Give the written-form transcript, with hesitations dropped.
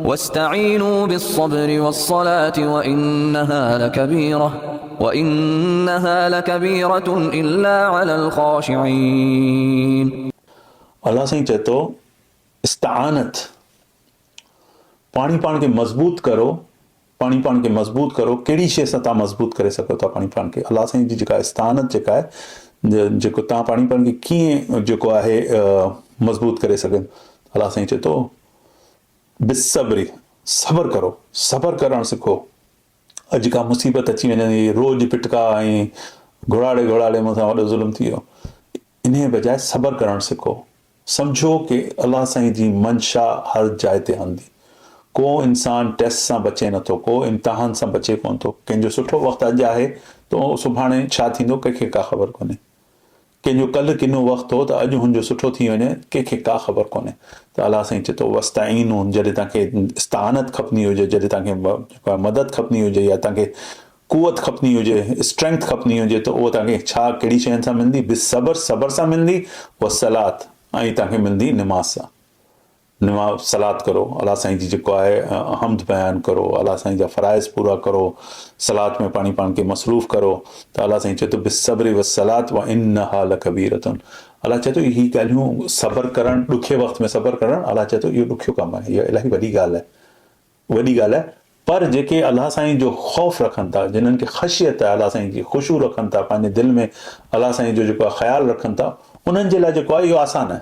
वस्तईनू बिस्सब्रि वस्सलाति वइन्नहा लकबीरतुन इल्ला अलल खाशिईन। अल्लाह साईं चए थो इस्तानत, पाणी पाण खे मज़बूत करो, पाणी पाण खे मज़बूत करो। कहिड़ी शइ सां तव्हां मज़बूत करे सघो था पाणी पाण खे? अल्लाह साईं जी जेका इस्तानत जेका आहे, जेको तव्हां पाणी पाण खे कीअं जेको आहे मज़बूत करे सघनि। अल्लाह साईं चए थो बिस्सब्रि, सब्र करो, सब्र करणु सिखो। अॼु का मुसीबत अची वञे, रोज़ पिटका ऐं घुराड़े घुराड़े मूंसां वॾो ज़ुल्म थी वियो, इन बजाए सब्र करणु सिखो। सम्झो कि अल्लाह साईं जी मंशा हर जाइ ते हूंदी। को इंसान टेस्ट सां बचे नथो, को इम्तिहान सां बचे कोन थो। कंहिंजो सुठो वक़्तु अॼु आहे त सुभाणे छा थींदो कंहिंखे का ख़बर कोन्हे। कंहिंजो कल्ह किनो वक़्तु हो त अॼु हुनजो सुठो थी वञे, कंहिंखे का ख़बर कोन्हे। त अल्लाह साईं चए थो वस्ताईनू, जॾहिं तव्हांखे इस्तानत खपंदी हुजे, जॾहिं तव्हांखे मदद खपंदी हुजे या तव्हांखे कुवत खपंदी हुजे, स्ट्रेंथ खपंदी हुजे, त उहो तव्हांखे छा कहिड़ी शयुनि सां मिलंदी? बिस्सब्र, सब्र सां मिलंदी। वसलात, ऐं तव्हांखे मिलंदी निमाज़ सां। निमाज़ सलात करो, अल्लाह साईं जी जेको आहे हमद बयानु करो, अल्लाह साईं जा फ़राइज़ पूरा करो, सलात में पाणी पाण खे मसरूफ़ करो। त अल्लाह साईं चए थो बिस्सब्रि वस्सलात वइन्नहा लकबीरतुन। अल्लाह चए थो इहे ॻाल्हियूं सब्र करणु, ॾुखे वक़्त में सब्र करणु, अल्लाह चए थो इहो ॾुखियो कमु आहे, इहा इलाही वॾी ॻाल्हि आहे, वॾी ॻाल्हि आहे। पर जेके अल्लाह साईं जो ख़ौफ़ रखनि था, जिन्हनि खे ख़शियत आहे, अल्लाह साईं जी ख़ुशू रखनि था, पंहिंजे दिलि में अल्लाह साईं जो जेको आहे ख़्यालु रखनि था, उन्हनि जे लाइ जेको आहे इहो आसान आहे।